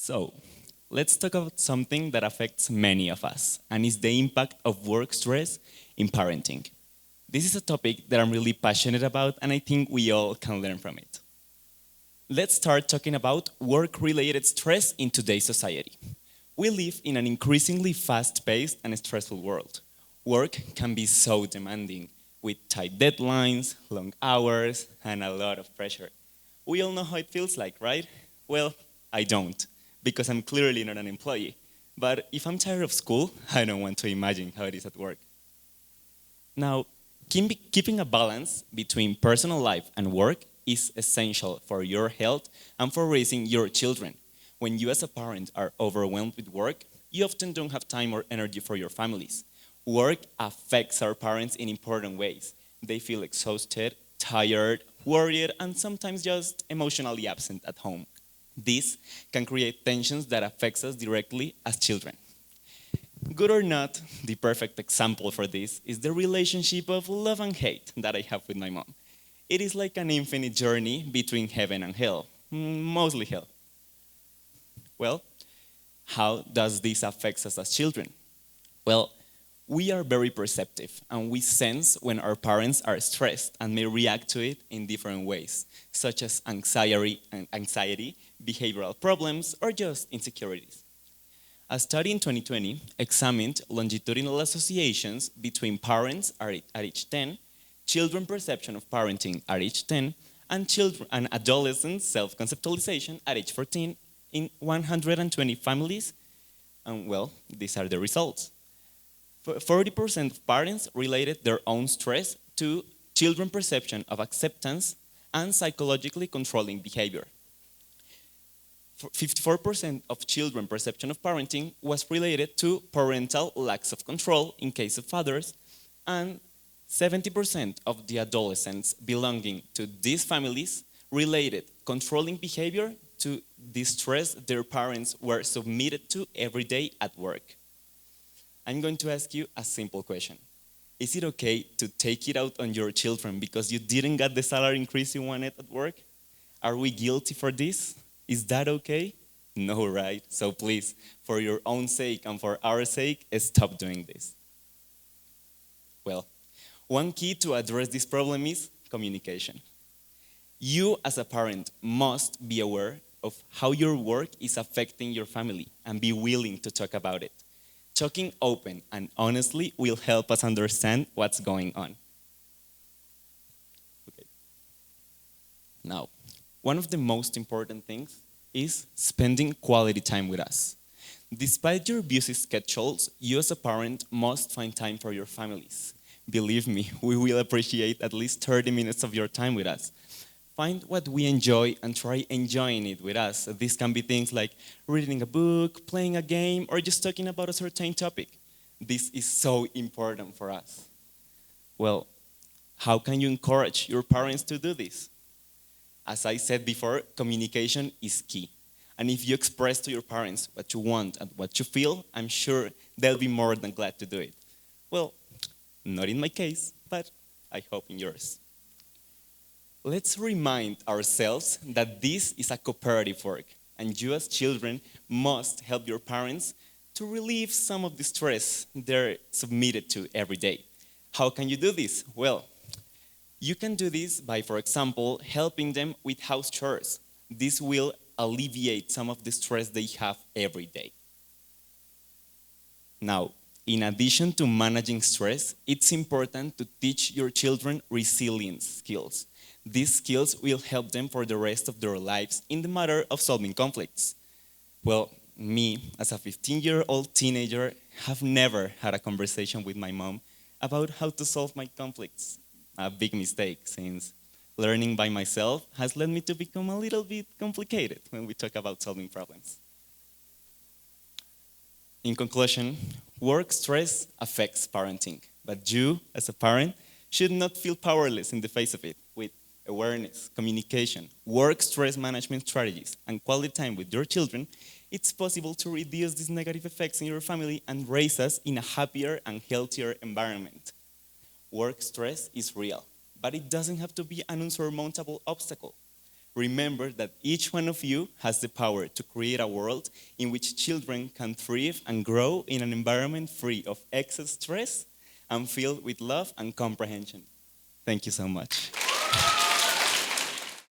So, let's talk about something that affects many of us, and is the impact of work stress in parenting. This is a topic that I'm really passionate about, and I think we all can learn from it. Let's start talking about work-related stress in today's society. We live in an increasingly fast-paced and stressful world. Work can be so demanding, with tight deadlines, long hours, and a lot of pressure. We all know how it feels like, right? Well, I don't, because I'm clearly not an employee. But if I'm tired of school, I don't want to imagine how it is at work. Now, keeping a balance between personal life and work is essential for your health and for raising your children. When you as a parent are overwhelmed with work, you often don't have time or energy for your families. Work affects our parents in important ways. They feel exhausted, tired, worried, and sometimes just emotionally absent at home. This can create tensions that affects us directly as children. Good or not, the perfect example for this is the relationship of love and hate that I have with my mom. It is like an infinite journey between heaven and hell, mostly hell. Well, how does this affect us as children? Well, we are very perceptive and we sense when our parents are stressed and may react to it in different ways, such as anxiety, behavioral problems, or just insecurities. A study in 2020 examined longitudinal associations between parents at age 10, children perception of parenting at age 10, and children and adolescents self-conceptualization at age 14 in 120 families. And well, these are the results. 40% of parents related their own stress to children perception of acceptance and psychologically controlling behavior. 54% of children perception of parenting was related to parental lacks of control in case of fathers, and 70% of the adolescents belonging to these families related controlling behavior to the stress their parents were submitted to every day at work. I'm going to ask you a simple question. Is it okay to take it out on your children because you didn't get the salary increase you wanted at work? Are we guilty for this? Is that okay? No, right? So please, for your own sake and for our sake, stop doing this. Well, one key to address this problem is communication. You as a parent must be aware of how your work is affecting your family and be willing to talk about it. Talking open and honestly will help us understand what's going on. Okay. Now, one of the most important things is spending quality time with us. Despite your busy schedules, you as a parent must find time for your families. Believe me, we will appreciate at least 30 minutes of your time with us. Find what we enjoy and try enjoying it with us. This can be things like reading a book, playing a game, or just talking about a certain topic. This is so important for us. Well, how can you encourage your parents to do this? As I said before, communication is key. And if you express to your parents what you want and what you feel, I'm sure they'll be more than glad to do it. Well, not in my case, but I hope in yours. Let's remind ourselves that this is a cooperative work, and you as children must help your parents to relieve some of the stress they're submitted to every day. How can you do this? Well, you can do this by, for example, helping them with house chores. This will alleviate some of the stress they have every day. Now, in addition to managing stress, it's important to teach your children resilience skills. These skills will help them for the rest of their lives in the matter of solving conflicts. Well, me, as a 15-year-old teenager, have never had a conversation with my mom about how to solve my conflicts. A big mistake, since learning by myself has led me to become a little bit complicated when we talk about solving problems. In conclusion, work stress affects parenting, but you, as a parent, should not feel powerless in the face of it. With awareness, communication, work stress management strategies, and quality time with your children, it's possible to reduce these negative effects in your family and raise us in a happier and healthier environment. Work stress is real, but it doesn't have to be an unsurmountable obstacle. remember that each one of you has the power to create a world in which children can thrive and grow in an environment free of excess stress and filled with love and comprehension. Thank you so much.